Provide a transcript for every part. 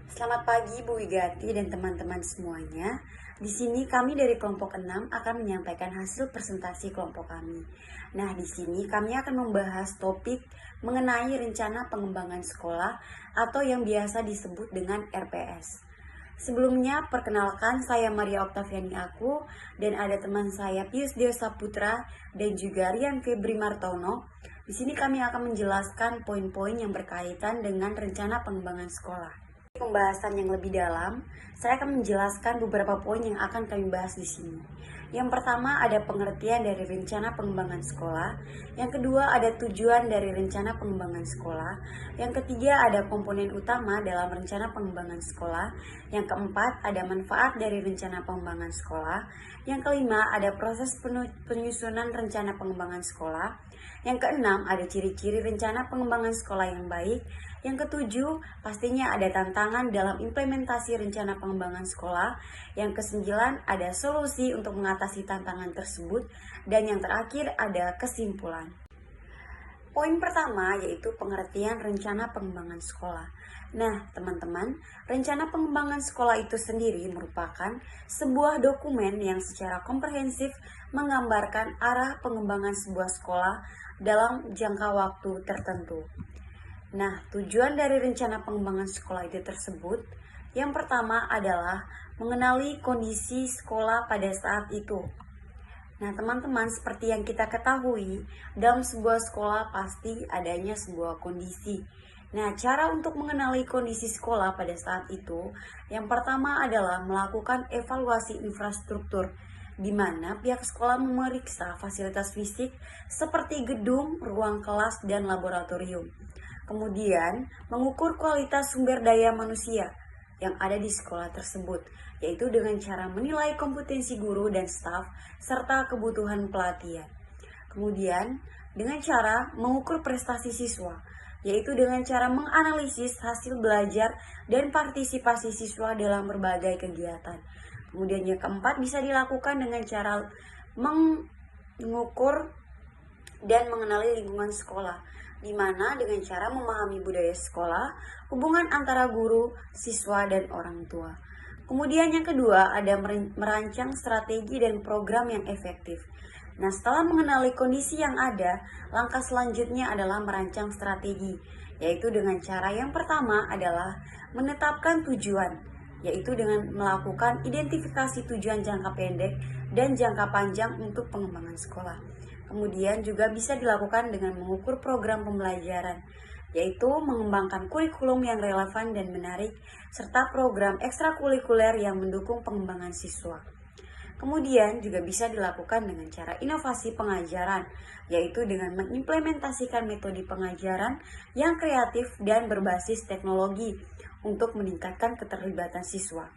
Selamat pagi Bu Wigati dan teman-teman semuanya. Di sini kami dari kelompok 6 akan menyampaikan hasil presentasi kelompok kami. Nah, di sini kami akan membahas topik mengenai rencana pengembangan sekolah atau yang biasa disebut dengan RPS. Sebelumnya, perkenalkan saya Maria Oktaviani Aku dan ada teman saya Pius Dio Saputra dan juga Rian Febri Martono. Di sini kami akan menjelaskan poin-poin yang berkaitan dengan rencana pengembangan sekolah. Pembahasan yang lebih dalam, saya akan menjelaskan beberapa poin yang akan kami bahas di sini. Yang pertama ada pengertian dari rencana pengembangan sekolah, yang kedua ada tujuan dari rencana pengembangan sekolah, yang ketiga ada komponen utama dalam rencana pengembangan sekolah, yang keempat ada manfaat dari rencana pengembangan sekolah, yang kelima ada proses penyusunan rencana pengembangan sekolah, yang keenam ada ciri-ciri rencana pengembangan sekolah yang baik, yang ketujuh, pastinya ada tantangan dalam implementasi rencana pengembangan sekolah. Yang kesembilan, ada solusi untuk mengatasi tantangan tersebut. Dan yang terakhir, ada kesimpulan. Poin pertama yaitu pengertian rencana pengembangan sekolah. Nah, teman-teman, rencana pengembangan sekolah itu sendiri merupakan sebuah dokumen yang secara komprehensif menggambarkan arah pengembangan sebuah sekolah dalam jangka waktu tertentu. Nah, tujuan dari rencana pengembangan sekolah itu tersebut, yang pertama adalah mengenali kondisi sekolah pada saat itu. Nah, teman-teman, seperti yang kita ketahui, dalam sebuah sekolah pasti adanya sebuah kondisi. Nah, cara untuk mengenali kondisi sekolah pada saat itu, yang pertama adalah melakukan evaluasi infrastruktur, di mana pihak sekolah memeriksa fasilitas fisik seperti gedung, ruang kelas, dan laboratorium. Kemudian, mengukur kualitas sumber daya manusia yang ada di sekolah tersebut, yaitu dengan cara menilai kompetensi guru dan staf serta kebutuhan pelatihan. Kemudian, dengan cara mengukur prestasi siswa, yaitu dengan cara menganalisis hasil belajar dan partisipasi siswa dalam berbagai kegiatan. Kemudian yang keempat bisa dilakukan dengan cara mengukur dan mengenali lingkungan sekolah, di mana dengan cara memahami budaya sekolah, hubungan antara guru, siswa, dan orang tua. Kemudian yang kedua ada merancang strategi dan program yang efektif. Nah, setelah mengenali kondisi yang ada, langkah selanjutnya adalah merancang strategi, yaitu dengan cara yang pertama adalah menetapkan tujuan, yaitu dengan melakukan identifikasi tujuan jangka pendek dan jangka panjang untuk pengembangan sekolah. Kemudian juga bisa dilakukan dengan mengukur program pembelajaran, yaitu mengembangkan kurikulum yang relevan dan menarik, serta program ekstrakurikuler yang mendukung pengembangan siswa. Kemudian juga bisa dilakukan dengan cara inovasi pengajaran, yaitu dengan mengimplementasikan metode pengajaran yang kreatif dan berbasis teknologi untuk meningkatkan keterlibatan siswa.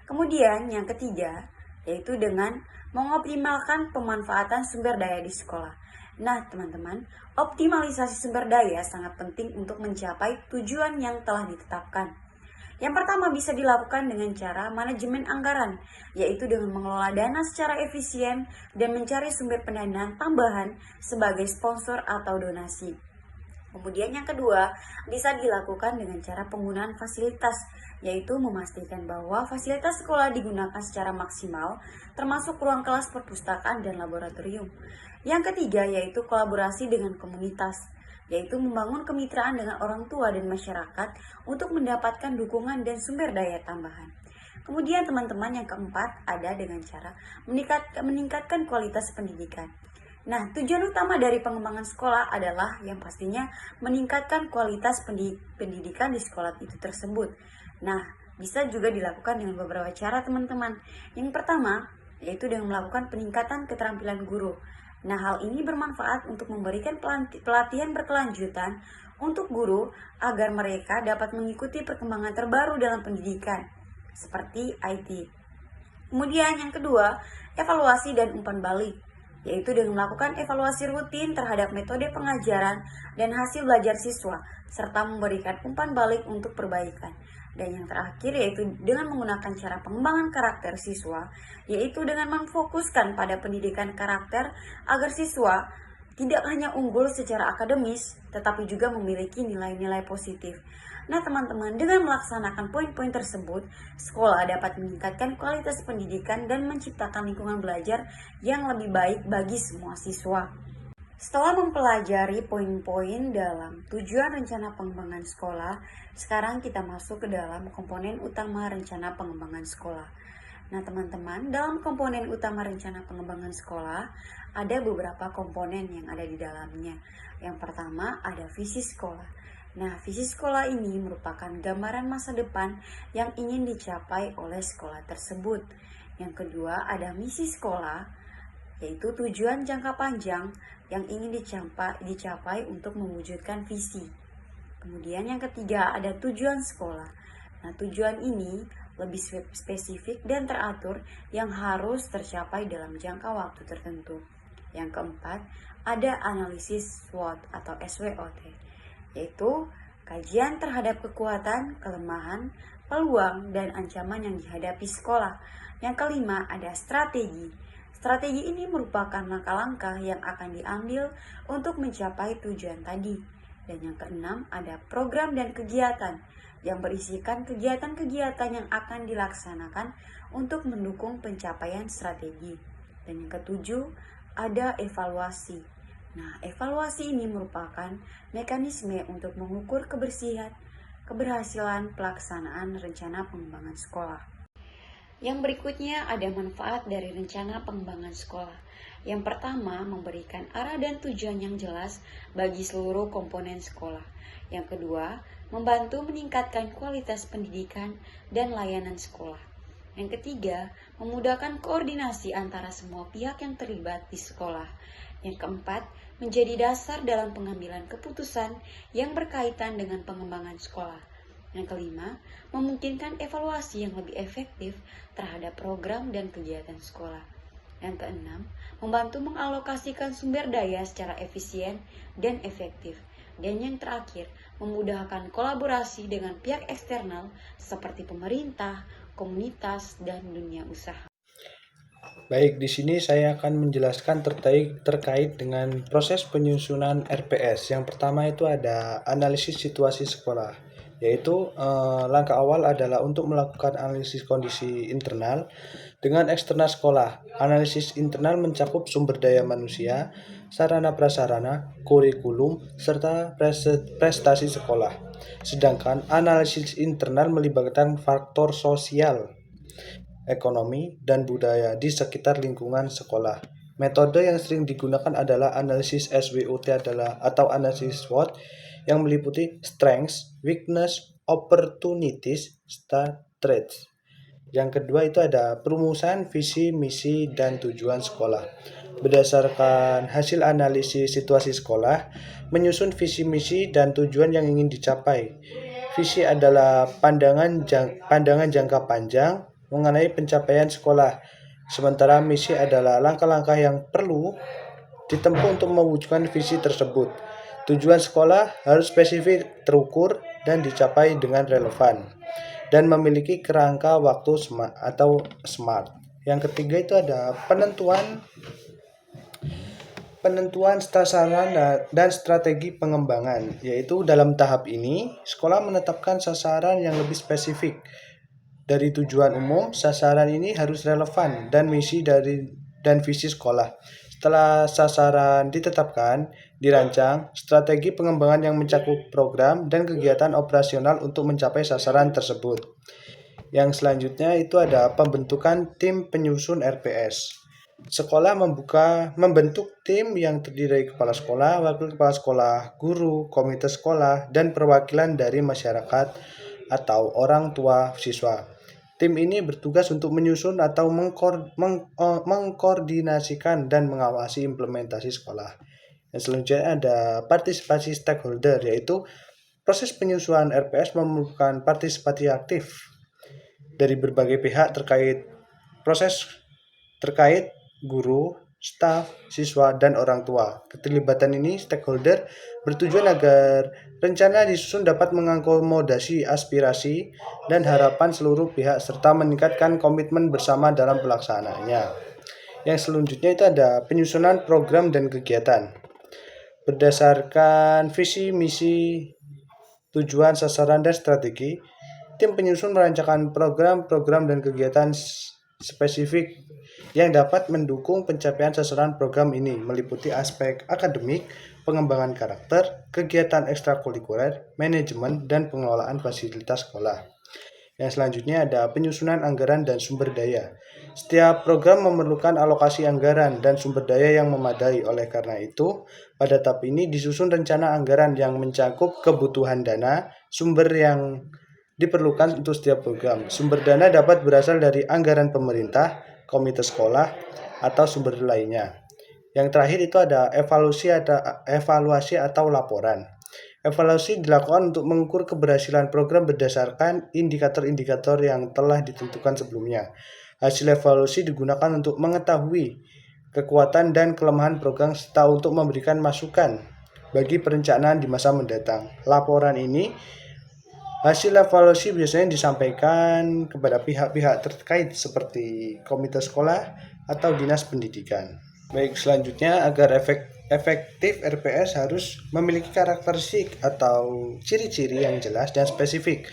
Kemudian yang ketiga, yaitu dengan mengoptimalkan pemanfaatan sumber daya di sekolah. Nah, teman-teman, optimalisasi sumber daya sangat penting untuk mencapai tujuan yang telah ditetapkan. Yang pertama bisa dilakukan dengan cara manajemen anggaran, yaitu dengan mengelola dana secara efisien dan mencari sumber pendanaan tambahan sebagai sponsor atau donasi. Kemudian yang kedua, bisa dilakukan dengan cara penggunaan fasilitas, yaitu memastikan bahwa fasilitas sekolah digunakan secara maksimal, termasuk ruang kelas perpustakaan dan laboratorium. Yang ketiga, yaitu kolaborasi dengan komunitas, yaitu membangun kemitraan dengan orang tua dan masyarakat untuk mendapatkan dukungan dan sumber daya tambahan. Kemudian teman-teman yang keempat ada dengan cara meningkatkan kualitas pendidikan. Nah, tujuan utama dari pengembangan sekolah adalah yang pastinya meningkatkan kualitas pendidikan di sekolah itu tersebut. Nah, bisa juga dilakukan dengan beberapa cara teman-teman. Yang pertama, yaitu dengan melakukan peningkatan keterampilan guru. Nah, hal ini bermanfaat untuk memberikan pelatihan berkelanjutan untuk guru agar mereka dapat mengikuti perkembangan terbaru dalam pendidikan, seperti IT. Kemudian yang kedua, evaluasi dan umpan balik, yaitu dengan melakukan evaluasi rutin terhadap metode pengajaran dan hasil belajar siswa, serta memberikan umpan balik untuk perbaikan. Dan yang terakhir yaitu dengan menggunakan cara pengembangan karakter siswa, yaitu dengan memfokuskan pada pendidikan karakter agar siswa tidak hanya unggul secara akademis, tetapi juga memiliki nilai-nilai positif. Nah teman-teman, dengan melaksanakan poin-poin tersebut, sekolah dapat meningkatkan kualitas pendidikan dan menciptakan lingkungan belajar yang lebih baik bagi semua siswa. Setelah mempelajari poin-poin dalam tujuan rencana pengembangan sekolah, sekarang kita masuk ke dalam komponen utama rencana pengembangan sekolah. Nah teman-teman, dalam komponen utama rencana pengembangan sekolah, ada beberapa komponen yang ada di dalamnya. Yang pertama ada visi sekolah. Nah, visi sekolah ini merupakan gambaran masa depan yang ingin dicapai oleh sekolah tersebut. Yang kedua ada misi sekolah, yaitu tujuan jangka panjang yang ingin dicapai untuk mewujudkan visi. Kemudian yang ketiga ada tujuan sekolah. Nah, tujuan ini lebih spesifik dan teratur yang harus tercapai dalam jangka waktu tertentu. Yang keempat, ada analisis SWOT atau SWOT, yaitu kajian terhadap kekuatan, kelemahan, peluang, dan ancaman yang dihadapi sekolah. Yang kelima, ada strategi. Strategi ini merupakan langkah-langkah yang akan diambil untuk mencapai tujuan tadi. Dan yang keenam, ada program dan kegiatan yang berisikan kegiatan-kegiatan yang akan dilaksanakan untuk mendukung pencapaian strategi. Dan yang ketujuh, ada evaluasi. Nah, evaluasi ini merupakan mekanisme untuk mengukur keberhasilan pelaksanaan rencana pengembangan sekolah. Yang berikutnya ada manfaat dari rencana pengembangan sekolah. Yang pertama, memberikan arah dan tujuan yang jelas bagi seluruh komponen sekolah. Yang kedua, membantu meningkatkan kualitas pendidikan dan layanan sekolah. Yang ketiga, memudahkan koordinasi antara semua pihak yang terlibat di sekolah. Yang keempat, menjadi dasar dalam pengambilan keputusan yang berkaitan dengan pengembangan sekolah. Yang kelima, memungkinkan evaluasi yang lebih efektif terhadap program dan kegiatan sekolah. Yang keenam, membantu mengalokasikan sumber daya secara efisien dan efektif. Dan yang terakhir, memudahkan kolaborasi dengan pihak eksternal seperti pemerintah, komunitas, dan dunia usaha. Baik, di sini saya akan menjelaskan terkait dengan proses penyusunan RPS. Yang pertama itu ada analisis situasi sekolah, yaitu langkah awal adalah untuk melakukan analisis kondisi internal dengan eksternal sekolah. Analisis internal mencakup sumber daya manusia, sarana prasarana, kurikulum, serta prestasi sekolah. Sedangkan analisis internal melibatkan faktor sosial, ekonomi, dan budaya di sekitar lingkungan sekolah. Metode yang sering digunakan adalah analisis SWOT atau analisis SWOT yang meliputi strengths, weakness, opportunities, threats. Yang kedua itu ada perumusan visi, misi, dan tujuan sekolah. Berdasarkan hasil analisis situasi sekolah, menyusun visi, misi, dan tujuan yang ingin dicapai. Visi adalah pandangan jangka panjang mengenai pencapaian sekolah, sementara misi adalah langkah-langkah yang perlu ditempuh untuk mewujudkan visi tersebut. Tujuan sekolah harus spesifik, terukur, dan dicapai dengan relevan, dan memiliki kerangka waktu SMART. Yang ketiga itu ada penentuan sasaran dan strategi pengembangan, yaitu dalam tahap ini sekolah menetapkan sasaran yang lebih spesifik dari tujuan umum. Sasaran ini harus relevan dan misi dan visi sekolah. Setelah sasaran ditetapkan, dirancang strategi pengembangan yang mencakup program dan kegiatan operasional untuk mencapai sasaran tersebut. Yang selanjutnya itu ada pembentukan tim penyusun RPS. Sekolah membentuk tim yang terdiri dari kepala sekolah, wakil kepala sekolah, guru, komite sekolah, dan perwakilan dari masyarakat atau orang tua siswa. Tim ini bertugas untuk menyusun atau mengkoordinasikan dan mengawasi implementasi sekolah. Yang selanjutnya ada partisipasi stakeholder, yaitu proses penyusunan RPS memerlukan partisipasi aktif dari berbagai pihak terkait guru, staf, siswa, dan orang tua. Keterlibatan ini stakeholder bertujuan agar rencana disusun dapat mengakomodasi aspirasi dan harapan seluruh pihak serta meningkatkan komitmen bersama dalam pelaksanaannya. Yang selanjutnya itu ada penyusunan program dan kegiatan. Berdasarkan visi, misi, tujuan, sasaran, dan strategi. Tim penyusun merancangkan program dan kegiatan spesifik yang dapat mendukung pencapaian sasaran program ini, meliputi aspek akademik, pengembangan karakter, kegiatan ekstrakurikuler, manajemen, dan pengelolaan fasilitas sekolah. Yang selanjutnya ada penyusunan anggaran dan sumber daya. Setiap program memerlukan alokasi anggaran dan sumber daya yang memadai. Oleh karena itu, pada tahap ini disusun rencana anggaran yang mencakup kebutuhan dana, sumber yang diperlukan untuk setiap program. Sumber dana dapat berasal dari anggaran pemerintah, komite sekolah, atau sumber lainnya. Yang terakhir itu ada evaluasi atau laporan. Evaluasi dilakukan untuk mengukur keberhasilan program berdasarkan indikator-indikator yang telah ditentukan sebelumnya. Hasil evaluasi digunakan untuk mengetahui kekuatan dan kelemahan program serta untuk memberikan masukan bagi perencanaan di masa mendatang. Hasil evaluasi biasanya disampaikan kepada pihak-pihak terkait seperti komite sekolah atau dinas pendidikan. Baik, selanjutnya agar efektif RPS harus memiliki karakteristik atau ciri-ciri yang jelas dan spesifik.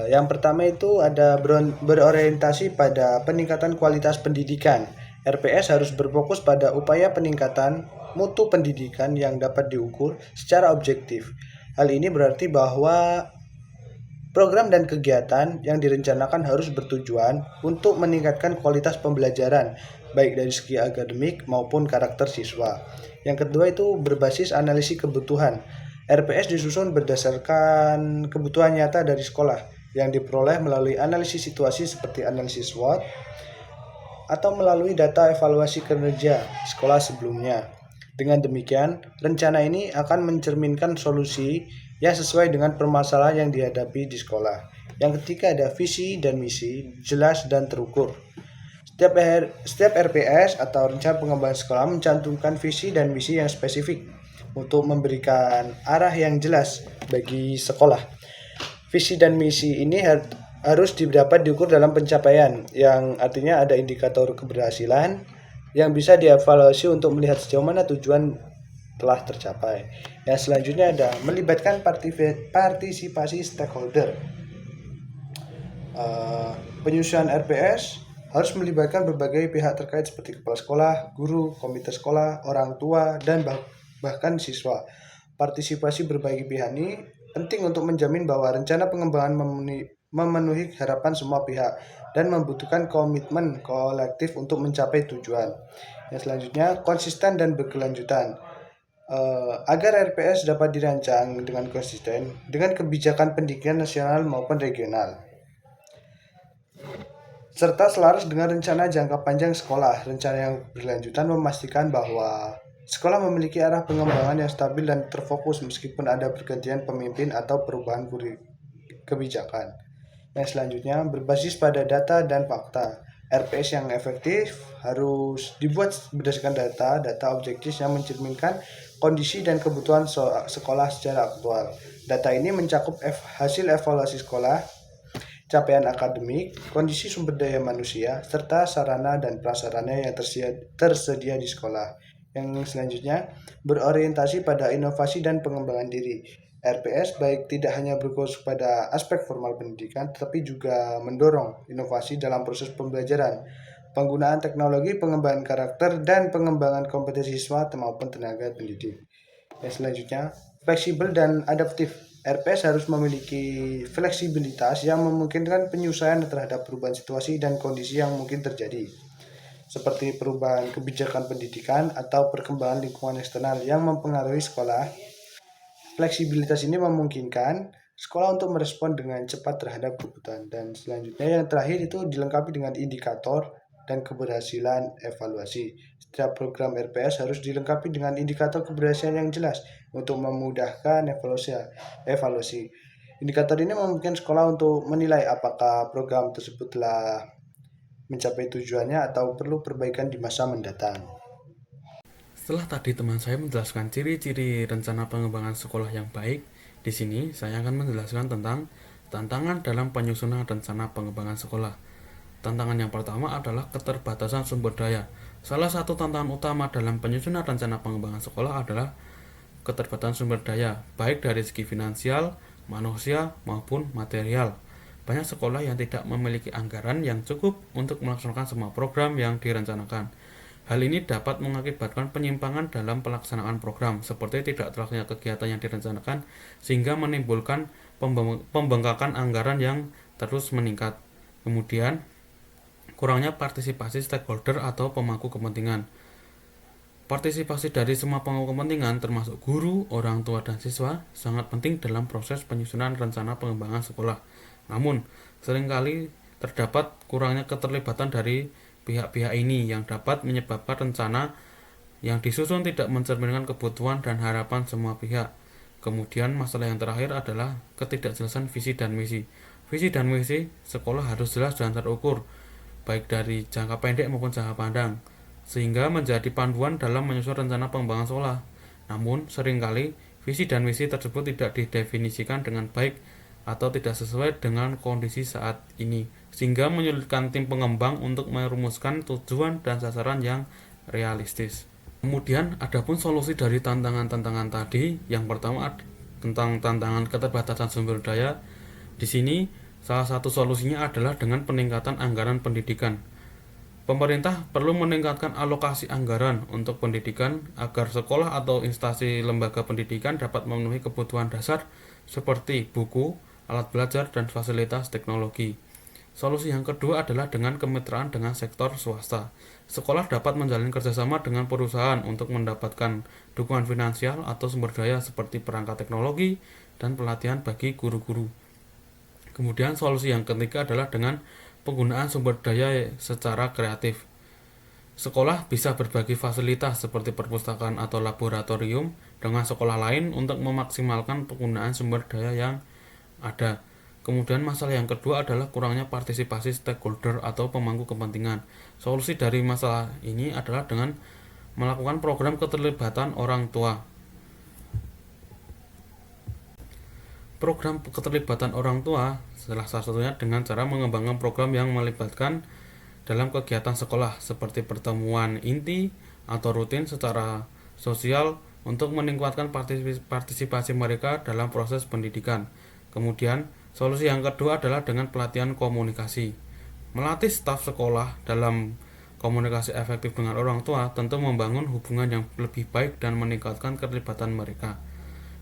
Yang pertama itu ada berorientasi pada peningkatan kualitas pendidikan. RPS harus berfokus pada upaya peningkatan mutu pendidikan yang dapat diukur secara objektif. Hal ini berarti bahwa program dan kegiatan yang direncanakan harus bertujuan untuk meningkatkan kualitas pembelajaran, baik dari segi akademik maupun karakter siswa. Yang kedua itu berbasis analisis kebutuhan. RPS disusun berdasarkan kebutuhan nyata dari sekolah yang diperoleh melalui analisis situasi seperti analisis SWOT atau melalui data evaluasi kinerja sekolah sebelumnya. Dengan demikian, rencana ini akan mencerminkan solusi yang sesuai dengan permasalahan yang dihadapi di sekolah. Yang ketiga ada visi dan misi, jelas dan terukur. Setiap RPS atau rencana pengembangan sekolah mencantumkan visi dan misi yang spesifik untuk memberikan arah yang jelas bagi sekolah. Visi dan misi ini harus dapat diukur dalam pencapaian, yang artinya ada indikator keberhasilan yang bisa dievaluasi untuk melihat sejauh mana tujuan telah tercapai. Yang selanjutnya ada melibatkan partisipasi stakeholder. Penyusunan RPS harus melibatkan berbagai pihak terkait seperti kepala sekolah, guru, komite sekolah, orang tua, dan bahkan siswa. Partisipasi berbagai pihak ini penting untuk menjamin bahwa rencana pengembangan memenuhi harapan semua pihak dan membutuhkan komitmen kolektif untuk mencapai tujuan. Yang selanjutnya, konsisten dan berkelanjutan. Agar RPS dapat dirancang dengan konsisten dengan kebijakan pendidikan nasional maupun regional, serta selaras dengan rencana jangka panjang sekolah. Rencana yang berkelanjutan memastikan bahwa sekolah memiliki arah pengembangan yang stabil dan terfokus meskipun ada pergantian pemimpin atau perubahan kebijakan. Yang selanjutnya, berbasis pada data dan fakta. RPS yang efektif harus dibuat berdasarkan data objektif yang mencerminkan kondisi dan kebutuhan sekolah secara aktual. Data ini mencakup hasil evaluasi sekolah, capaian akademik, kondisi sumber daya manusia, serta sarana dan prasarana yang tersedia di sekolah. Yang selanjutnya, berorientasi pada inovasi dan pengembangan diri. RPS baik tidak hanya berfokus pada aspek formal pendidikan, tetapi juga mendorong inovasi dalam proses pembelajaran, penggunaan teknologi, pengembangan karakter, dan pengembangan kompetensi siswa maupun tenaga pendidik. Yang selanjutnya, fleksibel dan adaptif. RPS harus memiliki fleksibilitas yang memungkinkan penyesuaian terhadap perubahan situasi dan kondisi yang mungkin terjadi, seperti perubahan kebijakan pendidikan atau perkembangan lingkungan eksternal yang mempengaruhi sekolah. Fleksibilitas ini memungkinkan sekolah untuk merespon dengan cepat terhadap kebutuhan. Dan selanjutnya yang terakhir itu dilengkapi dengan indikator dan keberhasilan evaluasi. Setiap program RPS harus dilengkapi dengan indikator keberhasilan yang jelas untuk memudahkan evaluasi. Indikator ini memungkinkan sekolah untuk menilai apakah program tersebut telah mencapai tujuannya atau perlu perbaikan di masa mendatang. Setelah tadi teman saya menjelaskan ciri-ciri rencana pengembangan sekolah yang baik, di sini saya akan menjelaskan tentang tantangan dalam penyusunan rencana pengembangan sekolah. Tantangan yang pertama adalah keterbatasan sumber daya. Salah satu tantangan utama dalam penyusunan rencana pengembangan sekolah adalah keterbatasan sumber daya, baik dari segi finansial, manusia, maupun material. Banyak sekolah yang tidak memiliki anggaran yang cukup untuk melaksanakan semua program yang direncanakan. Hal ini dapat mengakibatkan penyimpangan dalam pelaksanaan program, seperti tidak terlaksana kegiatan yang direncanakan, sehingga menimbulkan pembengkakan anggaran yang terus meningkat. Kemudian, kurangnya partisipasi stakeholder atau pemangku kepentingan. Partisipasi dari semua pemangku kepentingan, termasuk guru, orang tua, dan siswa, sangat penting dalam proses penyusunan rencana pengembangan sekolah. Namun, seringkali terdapat kurangnya keterlibatan dari pihak-pihak ini yang dapat menyebabkan rencana yang disusun tidak mencerminkan kebutuhan dan harapan semua pihak. Kemudian masalah yang terakhir adalah ketidakjelasan visi dan misi. Visi dan misi sekolah harus jelas dan terukur, baik dari jangka pendek maupun jangka panjang, sehingga menjadi panduan dalam menyusun rencana pengembangan sekolah. Namun, seringkali visi dan misi tersebut tidak didefinisikan dengan baik atau tidak sesuai dengan kondisi saat ini, sehingga menyulitkan tim pengembang untuk merumuskan tujuan dan sasaran yang realistis. Kemudian, adapun solusi dari tantangan-tantangan tadi, yang pertama tentang tantangan keterbatasan sumber daya. Di sini, salah satu solusinya adalah dengan peningkatan anggaran pendidikan. Pemerintah perlu meningkatkan alokasi anggaran untuk pendidikan agar sekolah atau instansi lembaga pendidikan dapat memenuhi kebutuhan dasar seperti buku, alat belajar, dan fasilitas teknologi. Solusi yang kedua adalah dengan kemitraan dengan sektor swasta. Sekolah dapat menjalin kerjasama dengan perusahaan untuk mendapatkan dukungan finansial atau sumber daya seperti perangkat teknologi dan pelatihan bagi guru-guru. Kemudian solusi yang ketiga adalah dengan penggunaan sumber daya secara kreatif. Sekolah bisa berbagi fasilitas seperti perpustakaan atau laboratorium dengan sekolah lain untuk memaksimalkan penggunaan sumber daya yang ada. Kemudian masalah yang kedua adalah kurangnya partisipasi stakeholder atau pemangku kepentingan. Solusi dari masalah ini adalah dengan melakukan program keterlibatan orang tua. Program keterlibatan orang tua salah satunya dengan cara mengembangkan program yang melibatkan dalam kegiatan sekolah seperti pertemuan inti atau rutin secara sosial untuk meningkatkan partisipasi mereka dalam proses pendidikan. Kemudian, solusi yang kedua adalah dengan pelatihan komunikasi. Melatih staf sekolah dalam komunikasi efektif dengan orang tua tentu membangun hubungan yang lebih baik dan meningkatkan keterlibatan mereka.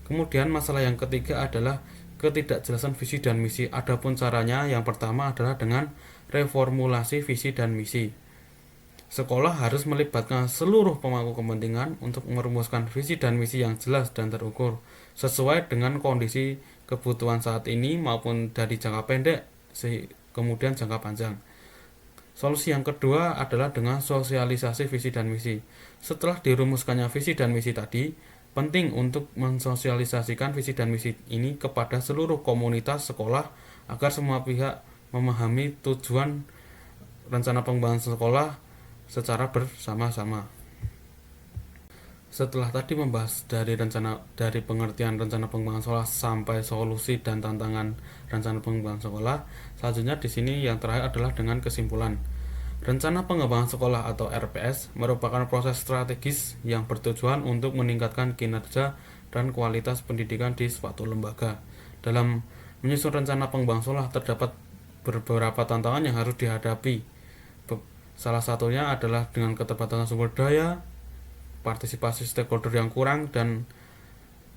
Kemudian masalah yang ketiga adalah ketidakjelasan visi dan misi. Adapun caranya, yang pertama adalah dengan reformulasi visi dan misi. Sekolah harus melibatkan seluruh pemangku kepentingan untuk merumuskan visi dan misi yang jelas dan terukur, sesuai dengan kondisi kebutuhan saat ini maupun dari jangka pendek kemudian jangka panjang. Solusi yang kedua adalah dengan sosialisasi visi dan misi. Setelah dirumuskannya visi dan misi tadi, penting untuk mensosialisasikan visi dan misi ini kepada seluruh komunitas sekolah agar semua pihak memahami tujuan rencana pengembangan sekolah secara bersama-sama. Setelah tadi membahas dari pengertian rencana pengembangan sekolah sampai solusi dan tantangan rencana pengembangan sekolah, selanjutnya di sini yang terakhir adalah dengan kesimpulan. Rencana pengembangan sekolah atau RPS merupakan proses strategis yang bertujuan untuk meningkatkan kinerja dan kualitas pendidikan di suatu lembaga. Dalam menyusun rencana pengembangan sekolah terdapat beberapa tantangan yang harus dihadapi. Salah satunya adalah dengan keterbatasan sumber daya, partisipasi stakeholder yang kurang, dan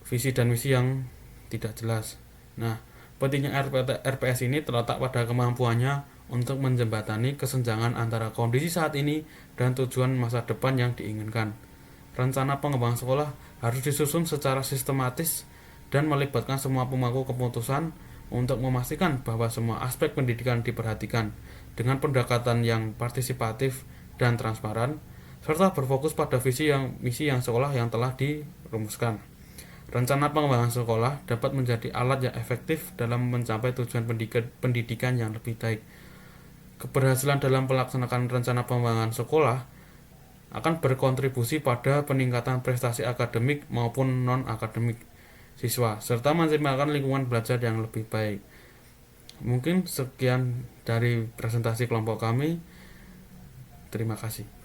visi dan misi yang tidak jelas. Nah, pentingnya RPS ini terletak pada kemampuannya untuk menjembatani kesenjangan antara kondisi saat ini dan tujuan masa depan yang diinginkan. Rencana pengembangan sekolah harus disusun secara sistematis dan melibatkan semua pemangku keputusan untuk memastikan bahwa semua aspek pendidikan diperhatikan dengan pendekatan yang partisipatif dan transparan, serta berfokus pada misi yang sekolah yang telah dirumuskan. Rencana pengembangan sekolah dapat menjadi alat yang efektif dalam mencapai tujuan pendidikan yang lebih baik. Keberhasilan dalam pelaksanaan rencana pengembangan sekolah akan berkontribusi pada peningkatan prestasi akademik maupun non-akademik siswa, serta menciptakan lingkungan belajar yang lebih baik. Mungkin sekian dari presentasi kelompok kami. Terima kasih.